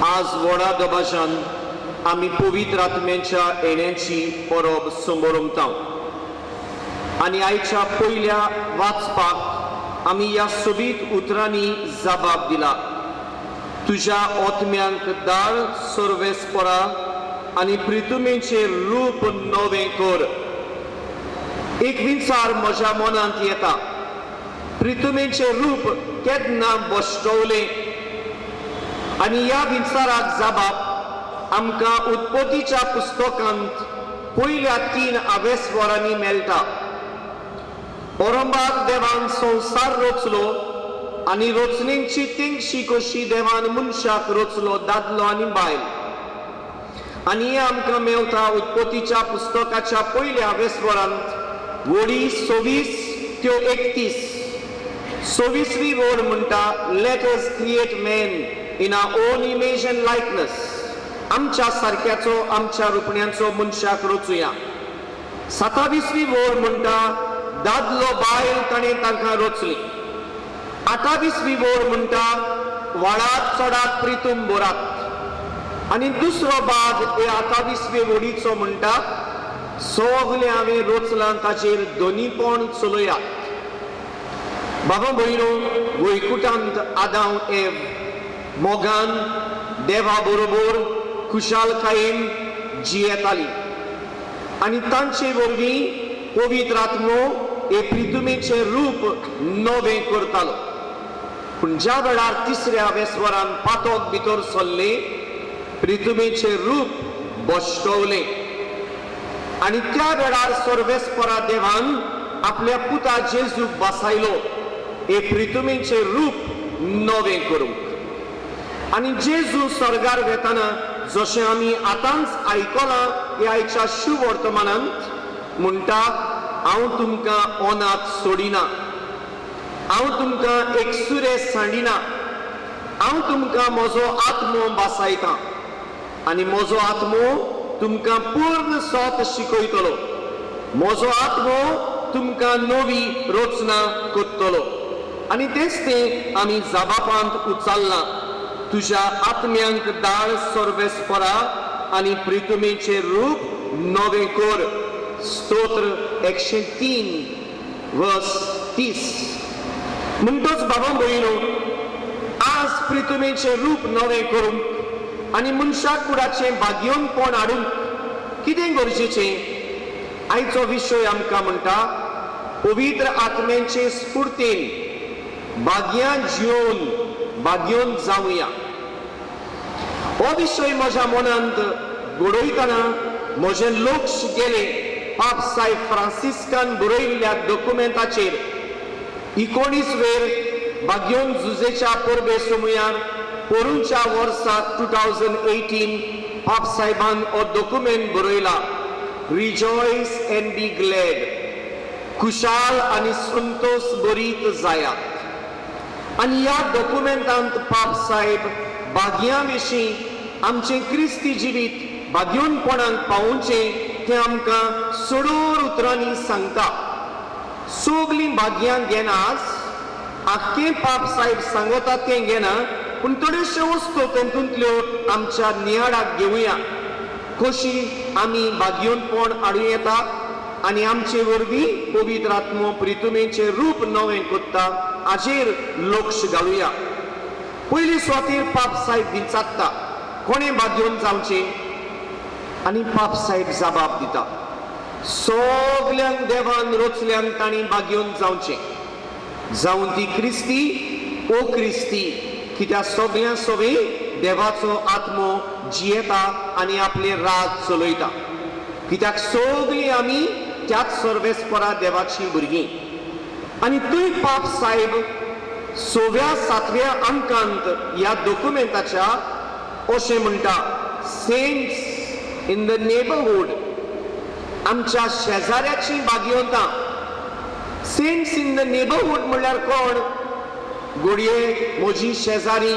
आज व्हडा दबाशान आमी पवित्र आत्म्याच्या येण्याची परब संबरमता आनी आयच्या पयल्या वाचपाक आमी ह्या सोबीत उतरांनी जबाब दिला। तुज्या आत्म्यांक दाळ सर्वेस्परा आनी प्रितुमेचें रूप नवें कर। एक विचार म्हज्या मनांत येता, प्रितुमेचें रूप केन्ना बसटवलें आनी ह्या विचाराक जबाब आमकां उत्पत्तीच्या पुस्तकांत पयल्या 3 आवेस्वरांनी मेळटा। परंबार देवान संवसार रचलो आनी रचणेची तेंगशी कशी देवान मनशाक रचलो, दादलो आनी बायल। आनी हें आमकां मेवता उत्पत्तीच्या पुस्तकाच्या पयल्या आवेस्वरांत वडी 26 त्यो 31। 26वी वड म्हणटा, let us create man in our own image and likeness. आमच्या सारक्याचो आमच्या रुपण्याचो मनशाक रचुया। 27वी वड म्हणटा, दादलो बायल ताणें तांकां रचली। 28वी वड म्हणटा, वाडात चडात प्रितूम बरात। आनी दुसरो भाग हे 28वे वडीचो म्हणटा, सगलें हांवें रचलां ताचेर दोनीपण चलयात। बाबा भयणो, वैकुंठांत आदाम एव मोगान देवा बरोबर खुशालकायेन जियेताली आनी तांचे वरवीं पवित्र आत्मो हे प्रितुमेचें रूप नवें करतालो। पूण ज्या वेळार तिसऱ्या आवेस्वरान पातोक भितर सरले, प्रितुमेचें रूप बसटवलें आनी त्या वेळार सर्वेस्परा देवान आपल्या पुता जेजूक बसायलो हे प्रितुमेचें रूप नवें करूंक। आनी जेजू स्वर्गार वेताना जशें आमी आतांच आयकलां हे आयच्या शुभ वर्तमानांत म्हणटा, हांव तुमकां अनाथ सोडिना, हांव तुमकां एकसुरे सांडिना, हांव तुमकां म्हजो आत्मो बसायतां आनी म्हजो आत्मो तुमकां पूर्ण सत शिकयतलो। म्हजो आत्मो तुमकां नवी रचना करतलो। आनी तेच तें आमी जबाबांत उचल्लां, तुज्या आत्म्यांक दाळ सर्वेस्परा आनी प्रितुमेचें रूप नवें कर। स्तोत्र 103 वर्स 30। म्हणटच बाबा भयणो, आज प्रितुमेचें रूप नवें करूंक आनी मनशाक कुडाचें भाग्योनपण हाडूंक कितें गरजेचें? आयचो विशय आमकां म्हणटा, पवित्र आत्म्याचे स्फूर्तेन भाग्यां भाग्योन जावया। हो विशय म्हज्या मनांत घडयतना म्हजें लक्ष गेलें पाप सायब फ्रांसिस्कान बरयल्ल्या डॉक्युमेंटाचेर। 19वेर भाग्योन झुजेच्या परबे समयार पोरूंच्या वर्सा 2018 पाप सायबान हो डॉक्युमेंट बरयला, रिजॉयस एंड बी ग्लॅड। खुशाल आनी संतोष भरीत जायात। आनी ह्या डॉक्युमेंटांत पाप साहेब भाग्यां विशीं आमचें क्रिस्ती जिवीत भाग्योनपणांत पावोवचें तें आमकां सडोर उतरांनी सांगता। सगलीं भाग्यां घेनास आख्खें पाप साहेब सांगता तें घेना, पूण थोड्योश्यो वस्तू तेतूंतल्यो आमच्या नियाळाक घेवया। कशी आमी भाग्योनपण हाडूं येता आनी आमचे वरवीं पवित्र आत्मो प्रितुमेचें रूप नवें करता हाचेर लक्ष घालुया। पयली सुवातेर पाप साहेब विचारता, कोणें भाग्योन जावचें? आनी पाप साहेब जबाब दिता, सगल्यांक देवान रचल्यांक तांणी भाग्योन जावचें, जावं ती क्रिस्ती ओ क्रिस्ती, कित्याक सगळ्यां सगळे देवाचो आत्मो जियेता आनी आपले राज चलयता। कित्याक सगळीं आमी त्याच सर्वेस्परा देवाची भुरगीं। आनी थंय पाप साहेब 6व्या 7व्या अंकांत ह्या डॉक्युमेंटाच्या अशें म्हणटा, सेंट्स इन द नेबरहूड, आमच्या शेजाऱ्याची भाग्योतां। सेंट्स इन द नेबरहूड म्हणल्यार कोण? घडये म्हजी शेजारी,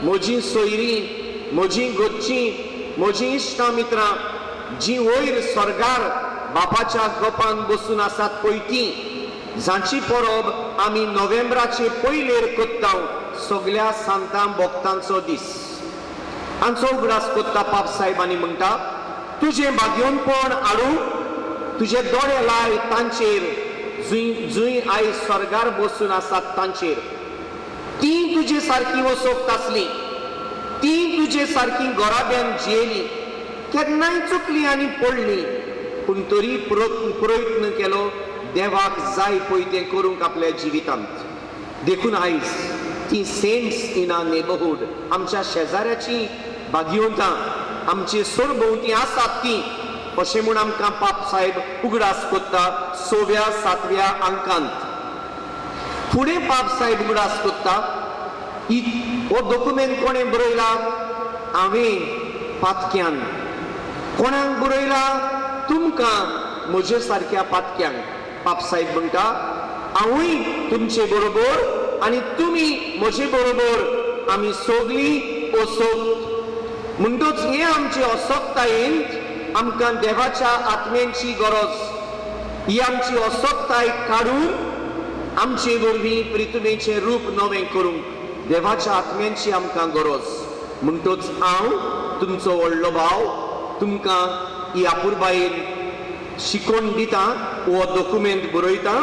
म्हजी सोयरी, म्हजी गोदची, म्हजी इश्टां मित्रां, जीं वयर स्वर्गार बापाच्या गोपान बसून आसात पळय तीं, जांची परब आमी नोव्हेंबराचे पयलेर करता, सगळ्या सांतां भक्तांचो दीस। हांचो उगडास कोत्ता पाप साहेबांनी म्हणटा तुझे बागयोनपण हाडू तुझे दोळे लाय तांचेर जुंय आयज स्वर्गार बसून आसात तांचेर ती तुजे सारकी वसोक्त आसली ती तुजे सारकी गोराब्यान जियेली केन्नाय चुकली आनी पडली पूण तरी प्रयत्न केलो देवाक जाय पळय तें करूंक आपल्या जिवितांत देखून आयज ती सेंट्स इन आवर नेबरहूड आमच्या शेजाऱ्याची बागयोतां आमचे सरभोंवती आसात ती अशें म्हूण आमकां पाप साहेब उगडास कोत्ता 6व्या-7व्या अंकांत फुडें पाप साहेब उगडास कोत्ता हो डॉक्युमेंट कोणें बरयला हांवें पातक्यान कोणाक बरयला तुमकां म्हजे सारक्या पातक्यांक पाप साहेब म्हणटा हांवूय तुमचे बरोबर आनी तुमी म्हजे बरोबर आमी सगळीं असोक्त म्हणटच हे आमचे असोक्तायेंत आमकां देवाच्या आत्म्यांची गरज ही आमची असोक्ताय काडून आमचे वरवीं प्रितुमेचें रूप नवें करूंक देवाच्या आत्म्यांची आमकां गरज म्हणटच हांव तुमचो व्हडलो भाव तुमकां ही आपुरबायेन शिकोवन दिता हो डॉक्युमेंट बरयता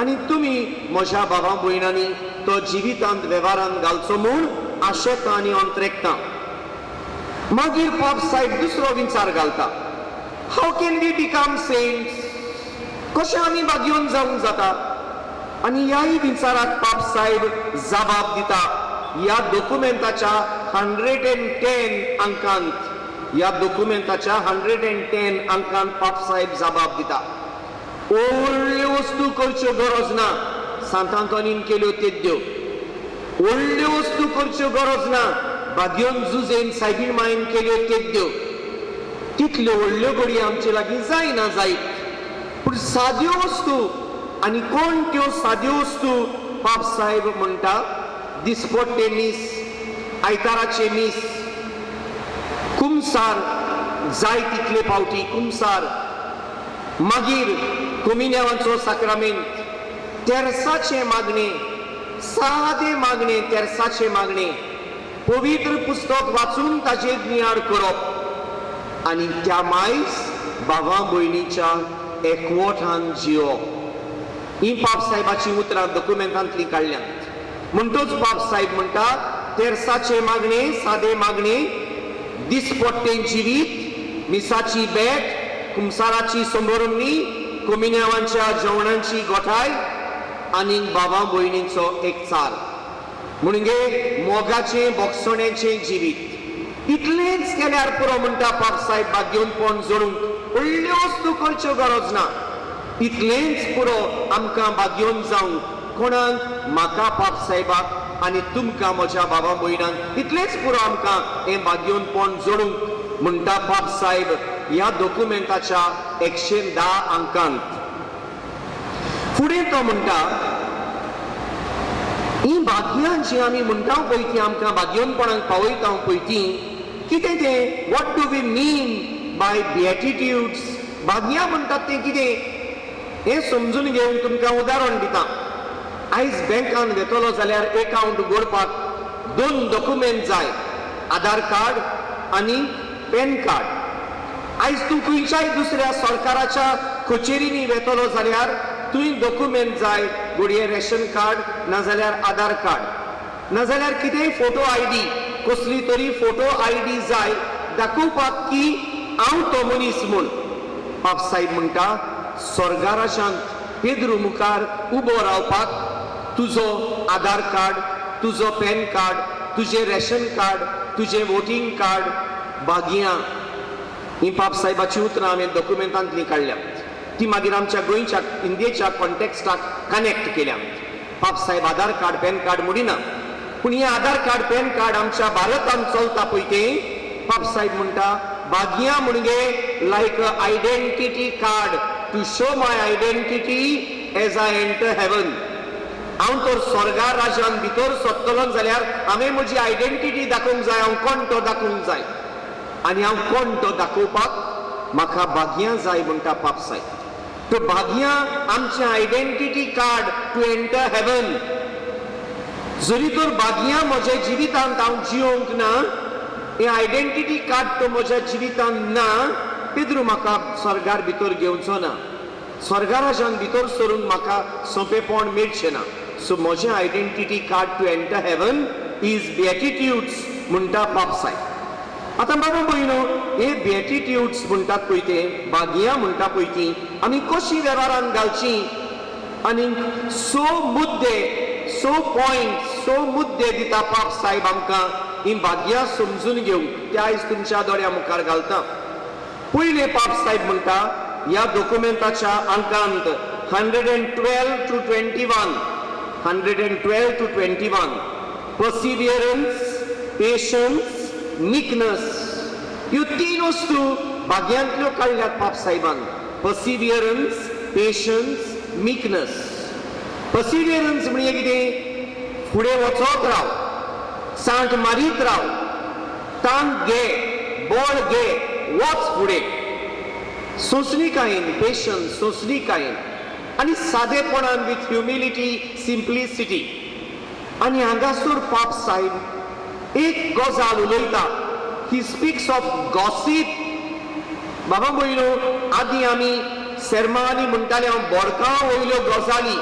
आनी तुमी म्हज्या भावा भयणांनी तो जिवितांत वेव्हारांत घालचो म्हूण आशेता आनी अंतरेकता मागीर पाप साहेब दुसरो विचार घालता how can we become saints कशें आमी बागयोन जावंक जाता आनी ह्याय विचाराक पाप साहेब जबाब दिता ह्या डॉक्युमेंटाच्या 110 अंकांत ह्या डॉक्युमेंटाच्या 110 अंकांत पाप साहेब जबाब दिता व्हडल्यो वस्तू करच्यो गरज ना सांत आंतोनीन केल्यो तेद्यो व्हडल्यो वस्तू करच्यो गरज ना बागयोन जुजेन सायबीण मायन केल्यो तेद्यो तितल्यो व्हडल्यो घडये आमचे लागीं जायना जायत पूण साद्यो वस्तू आनी कोण त्यो साद्यो वस्तू पाप साहेब म्हणटा दिसपट्टे मीस आयताराचे मीस कुमसार जाय तितले फावटी कुमसार मागीर कमिन्यावांचो साक्रामेंत तेरसाचे मागणे सादे मागणे तेरसाचे मागणे पवित्र पुस्तक वाचून ताचे ज्ञान करप आनी त्या मायज भावा भयणीच्या एकवटान जियोप ही पाप साहेबाची उतरां डॉक्युमेंटांतली काडल्यात म्हणटच पाप साहेब म्हणटा तेरसाचे मागणे सादे मागणे दिसपट्टे जिवीत मिसाची बेट कुमसाराची संभरमणी कमिन्यावांच्या जेवणांची गोठाय आनी भावा भयणींचो एकचार म्हणजे मोगाचे बोगसण्याचे जिवीत इतलेंच केल्यार पुरो म्हणटा पाप साहेब बागयोनपण जोडूंक व्हडल्यो वस्तू करच्यो गरज ना इतलेंच पुरो आमकां बागयोन जावंक कोणाक म्हाका पाप साहेबाक आनी तुमकां म्हज्या भावा भयणांक इतलेंच पुरो आमकां हें बागयोनपण जोडूंक म्हणटा पाप साहेब ह्या डॉक्युमेंटाच्या 110 अंकांत फुडें तो म्हणटा ही बागयां जी आमी म्हणटा पळय ती आमकां बागयोनपणाक पावयता पळय ती कितें तें what do we mean by beatitudes बागयां म्हणटात तें कितें हें समजून घेवन तुमकां उदाहरण दिता आयज बँकान वेतलो जाल्यार अकाउंट उगडपाक 2 डॉक्युमेंट जाय आधार कार्ड आनी पॅन कार्ड आयज तूं खंयच्याय दुसऱ्या सरकाराच्या कचेरींनी वेतलो जाल्यार तुवें डॉक्युमेंट जाय घडये रेशन कार्ड नाजाल्यार आधार कार्ड नाजाल्यार कितेंय फोटो आयडी कसली तरी फोटो आयडी जाय दाखोवपाक की हांव तो मनीस म्हूण पाप साहेब म्हणटा स्वर्गाराशांत पेद्रू मुखार उबो रावपाक तुजो आधार कार्ड तुजो पॅन कार्ड तुजें रेशन कार्ड तुजें वोटींग कार्ड बागयां ही पाप साहेबाची उतरां हांवें डॉक्युमेंटांतलीं काडल्यात ती मागीर आमच्या गोंयच्या इंडियेच्या कॉन्टेक्स्टाक कनेक्ट केल्या पाप साहेब आधार कार्ड पॅन कार्ड म्हणिना पूण हे आधार कार्ड पॅन कार्ड आमच्या भारतांत चलता पळय तें पाप साहेब म्हणटा बागयां म्हणजे like a identity card to show my identity as I enter heaven हांव तर स्वर्गा राज्यांत भितर सोदतलो जाल्यार हांवें म्हजी आयडेंटिटी दाखोवंक जाय हांव कोण तो दाखोवंक जाय आनी हांव कोण तो दाखोवपाक म्हाका बागयां जाय म्हणटा पाप साहेब तो बागयां आमचें identity card to enter heaven जरी तर बागयां म्हज्या जिवितांत हांव जियोंक ना हे आयडेंटिटी कार्ड तो म्हज्या जिवितान ना, पेद्रू म्हाका स्वर्गार भितर घेवचो ना, स्वर्गाराजान भितर सरून म्हाका सोंपेपण मेळचें ना. सो म्हजें identity card to enter heaven is beatitudes म्हणटा पापसाय. आतां बाबा भयणो, हे बेटिट्यूड्स म्हणटात पळय ते, भाग्यां म्हणटा पळय ती, आमी कशीं वेव्हारान घालची आनी सो मुद्दे दिता पाप साहेब आमकां ही भाग्यां समजून घेवंक. ते आयज तुमच्या दोळ्या मुखार घालता. पयले पाप साहेब म्हणटा ह्या डॉक्युमेंटाच्या अंकांत 112 to 21 perseverance, patience, meekness. ह्यो तीन वस्तू भाग्यांतल्यो काडल्यात पाप साहेबान. perseverance, patience, meekness. perseverance म्हणजे कितें? फुडें वचत राव, सांट मारीत राव, तांक घे, बळ घे, वच फुडें. सोंसणीकायेन, पेशन्स, सोंसणीकायेन आनी सादेपणान, विथ ह्युमिलिटी, सिंप्लिसिटी. आनी हांगासर पाप साहेब एक गजाल उलयता. He speaks of gossip. बाबा भयणो, आदीं आमी सेर्मांनी म्हणटाले हांव बोडकां वयल्यो गजाली,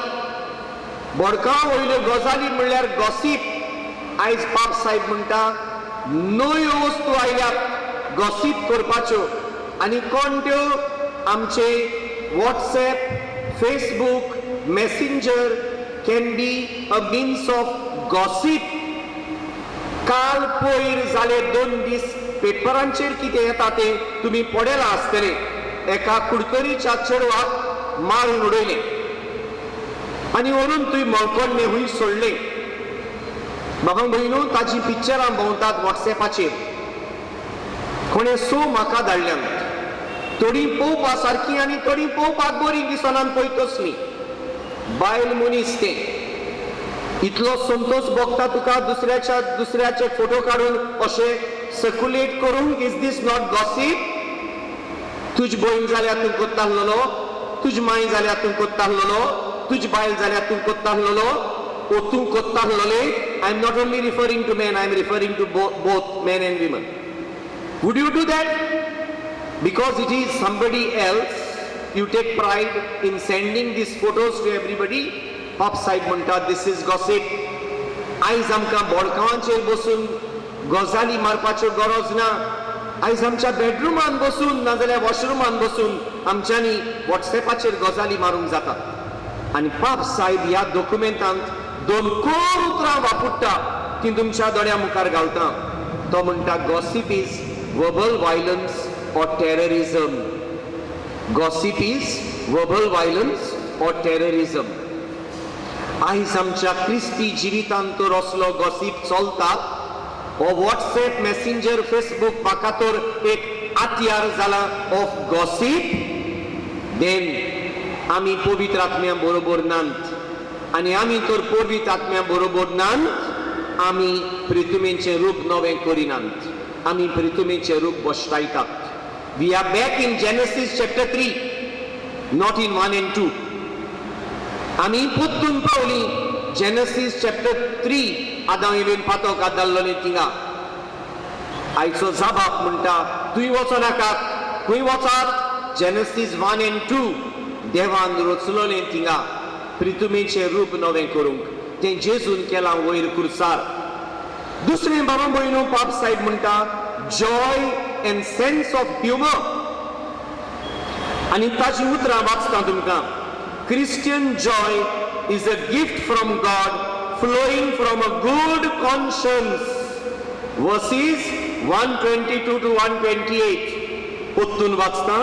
बोडकां वयल्यो गजाली म्हणल्यार गॉसिप. आयज पाप साहेब म्हणटा नव्यो वस्तू आयल्यात गॉसिप करपाच्यो. आनी कोण त्यो? आमचे WhatsApp, Facebook, messenger can be a means of gossip. काल पयर जाले 2 दीस पेपरांचेर कितें येता ते तुमी पळयलां आसतलें. एका कुडतरीच्या चेडवाक मारून उडयलें आनी व्हरून थंय मळकोडणे हूंय सोडलें. बाबा भयणो, ताजी पिक्चरां भोंवतात व्हॉट्सएपाचेर. कोणें म्हाका धाडल्यान. थोडीं पळोवपा सारकीं आनी थोडीं पळोवपाक बरीं दिसनात पळय तसलीं. बायल मनीस तें. इतलो संतोष भोगता तुका दुसऱ्याचे फोटो काडून अशें सर्क्युलेट करूंक. Is this not gossip? तुज भयण जाल्यार तूं कोत्ता आसलोलो, तुज माय जाल्यार तूं कोत्ता आसलोलो, तुज बायल जाल्यार तूं कोत्ता आसलोलो, ओ तूं कोत्ता आसलोले. I am not only referring to men, I am referring to both men and women. Would you do that? Because it is somebody else, you take pride in sending these photos to everybody. Pop side म्हणटा this is gossip. आयज आमकां बोडकांचेर बसून गजाली मारपाच्यो गरज ना. आयज आमच्या बेडरूमान बसून नाजाल्यार वॉशरूमान बसून आमच्यांनी व्हॉट्सएपाचेर गजाली मारूंक जाता. आनी पाप साहेब ह्या डॉक्युमेंटांत 2 कोर उतरां वापरता ती तुमच्या दोळ्या मुखार घालता. तो म्हणटा gossip is verbal violence or terrorism. Gossip is verbal violence or terrorism. आयज आमच्या क्रिस्ती जिवितांत तर असलो गॉसिप चलता. हो व्हॉट्सएप, मेसेंजर, फेसबुक म्हाका तर एक हातयार जाला ऑफ गॉसिप. देन आमी पवित्र आत्म्या बरोबर नात. आनी आमी तर पवित्र आत्म्या बरोबर नात, आमी प्रितुमेचें रूप नवें करिनात. आमी प्रितुमेचें रूप बसतायतात. We are back in Genesis chapter 3, not in 1 and 2. आमी पुत्तून पावली Genesis chapter 3. आदां इवेन पातोक आदाल्लोले थिंगा. आयचो जाबाब म्हणटा तुय वचो नाकात, खंय वचात? Genesis 1 and 2. देवान रचलोले थिंगा प्रितुमेचें रूप नवें करूंक. तें जेजून केलां वयर कुर्सार. दुसरें बाबा भयणो, पाप साहेब म्हणटा Joy and sense of humor. आनी ताची उतरां वाचता तुमकां. Christian joy is a gift from God flowing from a good conscience. Verses 122 to 128. पोत्तून वाचता.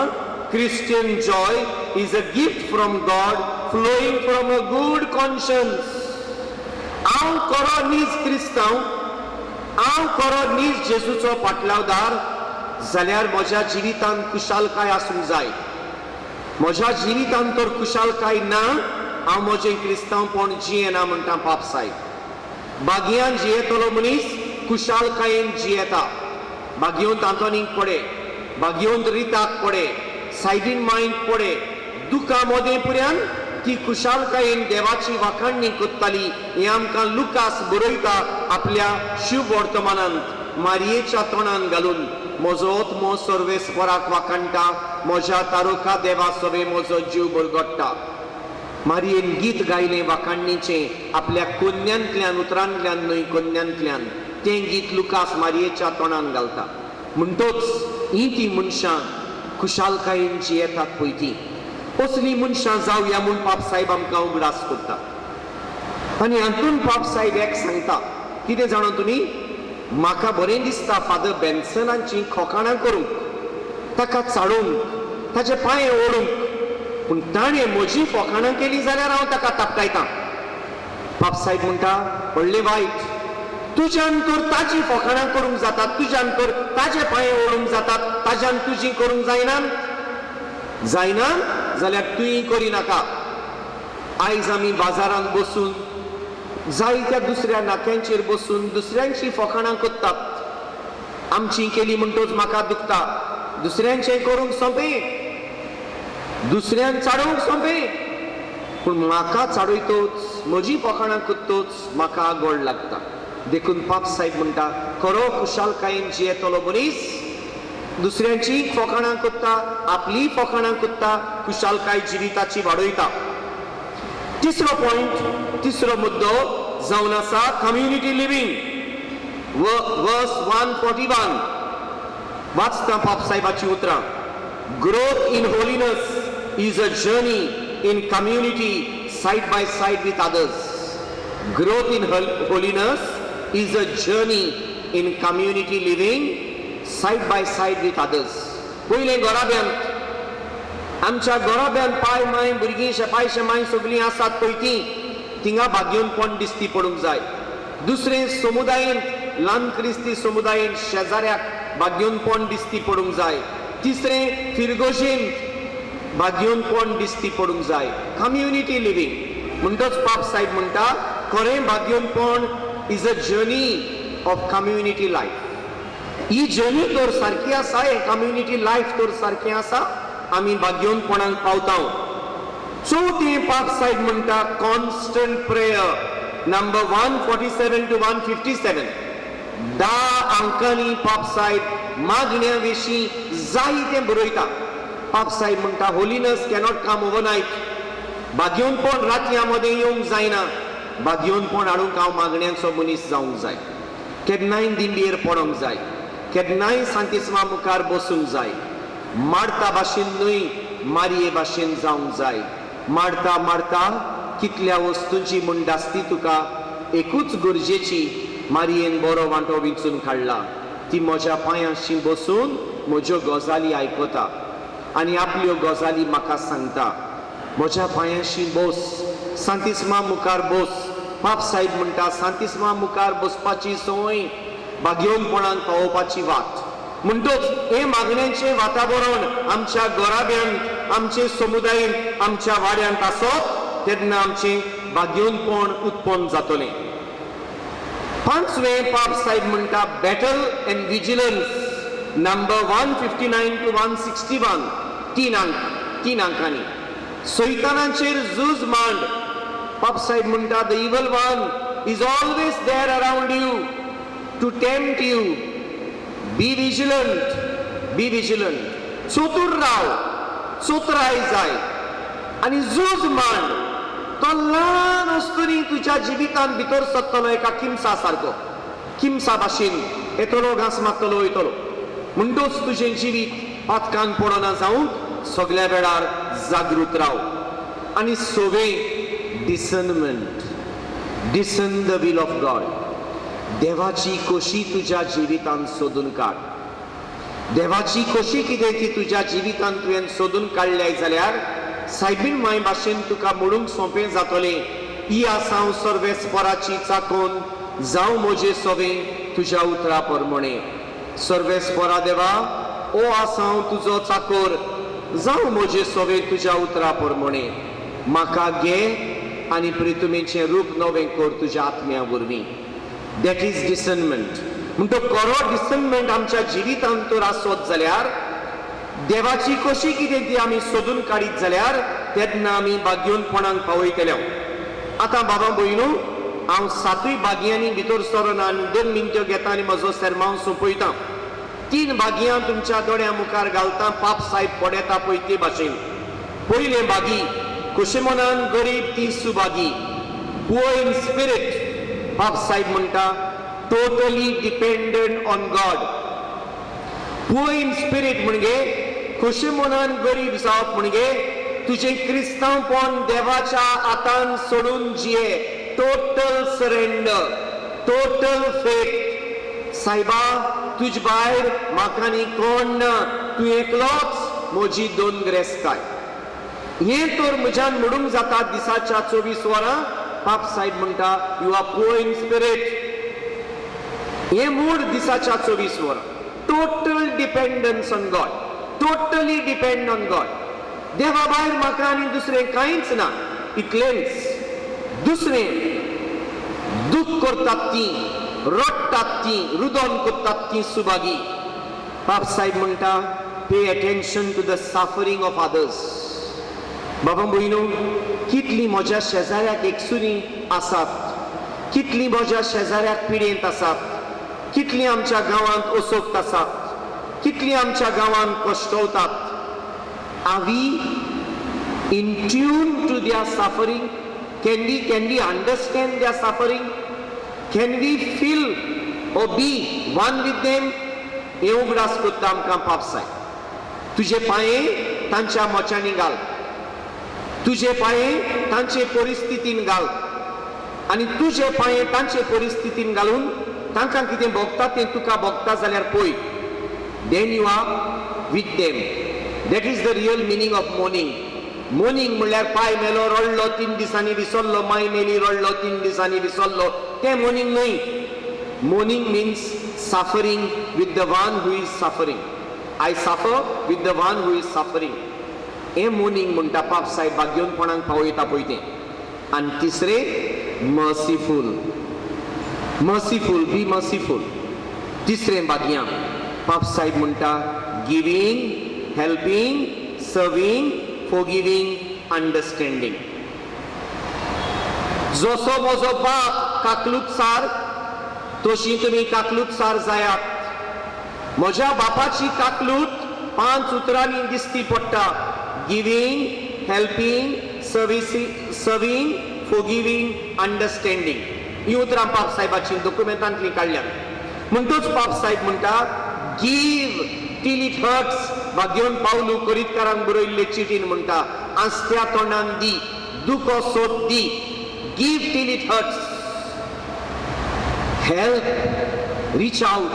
Christian joy is a gift from God flowing from a good conscience. हांव खरो नीज क्रिस्तांव, हांव खरो नीज जेजूचो पाटलावदार जाल्यार म्हज्या जिवितांत कुशालकाय आसूंक जाय. म्हज्या जिवितांत तर कुशालकाय ना, हांव म्हजें क्रिस्तांवपण जियेना म्हणटा पाप साहेब. भाग्यान जियेतलो मनीस कुशालकायेन जियेता. भाग्योंत आंतोनीक पडे, भाग्योंत रिताक पडे, सायडीन मायंड पडे, दुखा मोदेपुऱ्यान ती कुशालकायेन देवाची वाखाणणी कोत्ताली. हें आमकां लुकास बरयता आपल्या शुभ वर्तमानांत. मारयेच्या तोंडान घालून म्हजोत मो सर्वेस्पराक वाकणटा, म्हज्या तारुका देवा सोबे म्हजो जीव बरगडटा. मारयेन गीत गायलें वाकाणणीचें आपल्या कोन्यांतल्यान, उतरांतल्यान न्हय कोन्यांतल्यान. तें गीत लुकास मारयेच्या तोंडान घालता. म्हणटोच ही ती मनशां खुशालकायेन जियेतात पळय ती. असली मनशां जावया म्हूण पाप साहेब आमकां उगडास करता. आनी हातून पाप साहेब एक सांगता, कितें जाणो तुमी, म्हाका बरें दिसता फादर बेन्सनाची खोकाणां करूंक, ताका चाडूंक, ताचे पांय ओडूंक, पूण ताणें म्हजी फोकाणां केली जाल्यार हांव ताका तापटायतां. पाप साहेब म्हणटा व्हडलें वायट, तुज्यान तर ताची फोकाणां करूंक जातात, तुज्यान तर ताचे पांय ओडूंक जातात, ताज्यान तुजी करूंक जायना जाल्यार तुयी करिनाका. आयज आमी बाजारांत बसून जायत्या दुसऱ्या नाक्यांचेर बसून दुसऱ्यांची फोकाणां करतात. आमची केली म्हणटोच म्हाका दुखता, दुसऱ्यांचें करूंक सोंपें, दुसऱ्यांक चाडोवंक सोंपें, पूण म्हाका चाडयतोच, म्हजी फोकाणां करतोच म्हाका गोड लागता. देखून पाप साहेब म्हणटा खरो खुशालकायेन जियेतलो मनीस दुसऱ्यांची फोकाणां करता, आपली फोकाणां करता, खुशालकाय जिविताची वाडयता. तिसरो पॉइंट, तिसरो मुद्दो जावन आसा कम्युनिटी लिव्हिंग. वर्स 141 वाचता पाप साहेबाची उतरां. Growth in holiness is a journey in community side by side with others. Growth in holiness is a journey in community living side by side with others. पहिले घराब्यांत आमच्या घराब्यांत पाय माय भुरगीं शेपाय माय सगळीं आसात पळय ती, तिंगा भाग्योनपण दिसती पडूंक जाय. दुसरे समुदायान ल्हान क्रिस्ती समुदायान शेजाऱ्याक भाग्योनपण दिसती पडूंक जाय. तिसरे फिरगोशेन भाग्योनपण दिसती पडूंक जाय. कम्युनिटी लिव्हिंग म्हणटच पाप साहेब म्हणटा खरें भाग्योनपण is a journey of community life. He journey तर सारकी आसा, हे कम्युनिटी लायफ तर सारकें आसा, आमी भाग्योनपणाक पावता. चवथें पाप साहेब म्हणटा कॉन्स्टंट प्रेयर. नंबर 147 to 157 10 अंकांनी पाप साहेब मागण्या विशीं जायतें बरयता. पाप साहेब म्हणटा होलिनेस कॅनॉट कम ओवरनायट. भाग्योनपण रातया मदें येवंक जायना. भाग्योनपण हाडूंक हांव मागण्यांचो मनीस जावंक जाय. केन्नाय दिंडयेर पडोंक जाय, केन्नाय सांतिस्मा मुखार बसूंक जाय. मारता भाशेन न्हय, मारये भाशेन जावंक जाय. मारता मारता कितल्या वस्तूंची मुंडास्ती तुका एकूच गरजेची मारयेन बरो वांटो विंचून काडला. ती म्हज्या पांयाशी बसून म्हज्यो गजाली आयकता आनी आपल्यो गजाली म्हाका सांगता. म्हज्या पांयाशी बस, सांतिस्मा मुखार बस. पाप साहेब म्हणटा सांतिस्मा मुखार बसपाची संवय भाग्योनपणान पावोवपाची वाट. म्हणटच हे मागण्यांचें वातावरण आमच्या घराब्यांत, आमचे समुदायान, आमच्या वाड्यांत आसत तेन्ना आमचें भाग्योनपण उत्पन्न जातलें. पांचवें पाप साहेब म्हणटा battle end vigilance. Number 159 to 161 तीन अंकांनी सैतानाचेर झूज मांड. पाप साहेब म्हणटा the evil one is always there around you to tempt you. Be vigilant. चतुर राव, चतुराय जाय आनी झूज मांड. तो ल्हान आसतनी तुज्या जिवितांत भितर सत्तलो एका किमसा सारको. किमसा भाशेन येतलो, घास मागतलो, वयतलो. म्हणटच तुजें जिवीत पातकान पडना जावंक सगळ्या वेळार जागृत राव. आनी सवें discernment. Discern the will of God. देवाची खोशी तुज्या जिवितांत सोदून काड. देवाची खोशी कितें ती तुज्या जिवितांत तुवें सोदून काडल्याय जाल्यार सायबीण माय भाशेन तुका म्हणूंक सोंपें जातलें ही आसां सर्वेस्पराची चाकोन जावं म्हजें सवें तुज्या उतरा प्रमाणे. सर्वेस्परा देवा ओ आसां तुजो चाकोर जावं म्हजें सवें तुज्या उतरा प्रमाणे. म्हाका घे आनी प्रितुमेचें रूप नवें कर तुज्या आत्म्या वरवीं. That is discernment. म्हणटो खरो डिसर्नमेंट आमच्या जिवितांत तर आसत जाल्यार देवाची कशी कितें ती आमी सोदून काडीत जाल्यार तेन्ना आमी भाग्योनपणाक पावयतले. आतां बाबा भयणू हांव 7 भागयांनी भितर सरोन आनी 2 मिनट्यो घेता आनी म्हजो सेर्मांव सोंपयता. 3 भागयां तुमच्या दोळ्या मुखार घालता, पाप साहेब पडयता पळय ते भाशेन. पयले भागी, खुशेमनान गरीब ती सुभागी. पुअर इन स्पिरीट, पाप साहेब म्हणटा, totally dependent on God. Poor in spirit म्हणजे खुशेमनान गरीब जावप म्हणजे तुझे क्रिस्तांवपण देवाच्या हातान सोडून जिये. Total surrender, total faith. सायबा, तुज भायर म्हाका आनी कोण ना, तूं एकलोच म्हजी 2 ग्रेस्ताय. हे तर म्हज्यान म्हणूंक जाता दिसाच्या 24 वरां. पाप साहेब म्हणटा, you are poor in spirit. हे मूड दिसाच्या 24 वरां. Total dependence on God, totally depend on God. देवा भायर म्हाका आनी दुसरें कांयच ना. इतलेंच. दुसरें दुख करतात ती, रडटात ती, रुदन करतात ती सुभागी. पाप साहेब म्हणटा, pay attention to the suffering of others. बाबा भयणो, कितली म्हज्या शेजाऱ्याक एकसुरी आसात, कितली म्हज्या शेजाऱ्याक पिडेंत आसात, कितली आमच्या गांवांत ओसोक्त आसात, कितली आमच्या गांवांत कश्टवतात. Are we in tune to their suffering? Can we understand their suffering? Can we feel or be one with them? हे उगडास करता आमकां पाप साहेब. तुझे पांये तांच्या मोच्यांनी घाल, तुझे पांये तांचे परिस्थितीन घाल आनी तुझे पांये तांचे परिस्थितीन घालून तांकां कितें भोगता तें तुका भोगता जाल्यार पळय. Then you are with them. That is the real meaning of mourning. Morning म्हणल्यार पाय मेलो रडलो 3 दिसांनी विसरलो, माय मेली रडलो 3 दिसांनी विसरलो, ते मोर्निंग न्हय. Mourning means suffering with the one who is suffering. I suffer with the one who is suffering. हे मोर्निंग म्हणटा पाप साहेब भाग्योनपणाक पावयता पळय तें. आनी तिसरें मर्सीफूल. मर्सीफूल, बी मर्सीफूल. तिसरें भाग्यां पाप साहेब म्हणटा giving, helping, serving, forgiving, understanding. जसो म्हजो बाप काकलूतसार तशी तुमी काकलूतसार जायात. म्हज्या बापाची काकलूत 5 उतरांनी दिसती पडटा. Giving, helping, serving, forgiving, understanding. ही उतरां पाप साहेबाची डॉक्युमेंटांतली काडल्यात. म्हणटूच पाप साहेब म्हणटा, गिव टिल इट हर्ट्स. भाग्योन पावलू करीतकारांक बरयल्ले चिटीन म्हणटा, आस्त्या तोंडान दी, दुखो सोद दी. Give till it hurts. Help, reach out,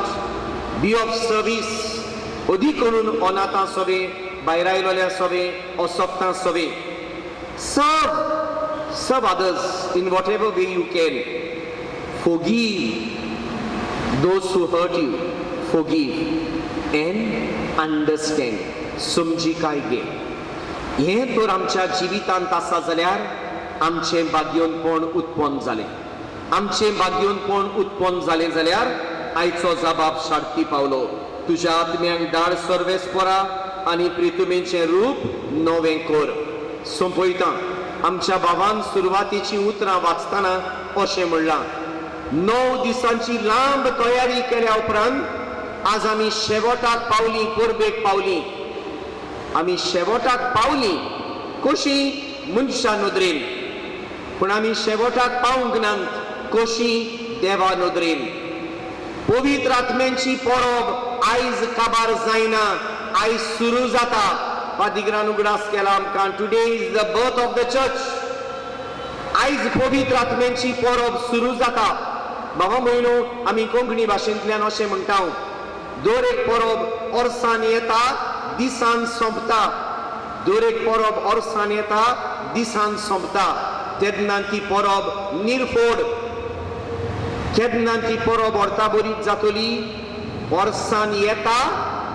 be of service. अदी करून अनाथां सोबे, भायर आयलोल्या सोबे, असोक्तां सोबे. सर्व others in whatever way you can. Forgive those who hurt you. Forgive and understand. समजिकाय घे. हे तर आमच्या जिवितांत आसा जाल्यार आमचें भाग्योनपण उत्पन्न जालें. आमचें भाग्योनपण उत्पन्न जालें जाल्यार आयचो जबाब शार्ती पावलो. तुज्या आत्म्याक धाड सर्वेस्परा आनी प्रितुमेचें रूप नवें कर. सोंपयता. आमच्या बाबान सुरवातीची उतरां वाचतना अशें म्हणलां, 9 दिसांची लांब तयारी केल्या उपरांत आज आमी शेवटाक पावली, परबेक पावली. आमी शेवटाक पावली कशी? मनशा नदरेन. पूण आमी शेवटाक पावूंक नात कशी? देवा नदरेन. पवित्र आत्म्याची परब आयज काबार जायना, आयज सुरू जाता. पादिग्रान उगडास केला आमकां, today is the birth of the church. आयज पवित्र आत्म्याची परब सुरू जाता. बाबा म्हयनो आमी कोंकणी भाशेंतल्यान अशें म्हणटा, दर एक परब वर्सान येता, दिसान सोंपता. दर एक परब वर्सान येता, दिसान सोंपता. तेन्ना ती परब निर्फोड. केन्ना ती परब व्हरता बरीच जातली? वर्सान येता,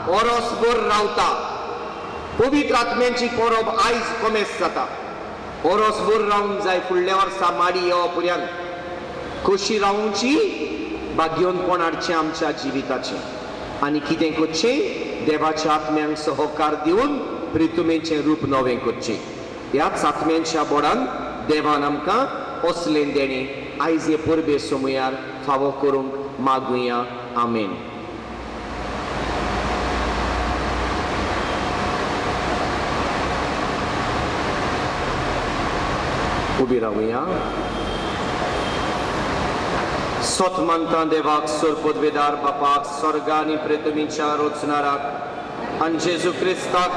वर्सभर रावता. पवित्र आत्म्याची परब आयज कमेस जाता. वर्सभर रावूंक जाय, फुडल्या वर्सा माडी येवपर्यंत. कशी रावूंची? भाग्योनपण हाडचें आमच्या जिविताचें. आनी कितें करचें? देवाच्या आत्म्यांक सहकार दिवन प्रितुमेचें रूप नवें करचें. ह्याच आत्म्यांच्या बोडान देवान आमकां असलें देणें आयज हे परबे समयार फावो करूंक मागुया आमेन. उबी रावुया. Sotmantan देवाक सोरपदवेदार बापाक स्वर्गानी प्रेतुमीच्या रोचनाराक आणि जेजू क्रिस्ताक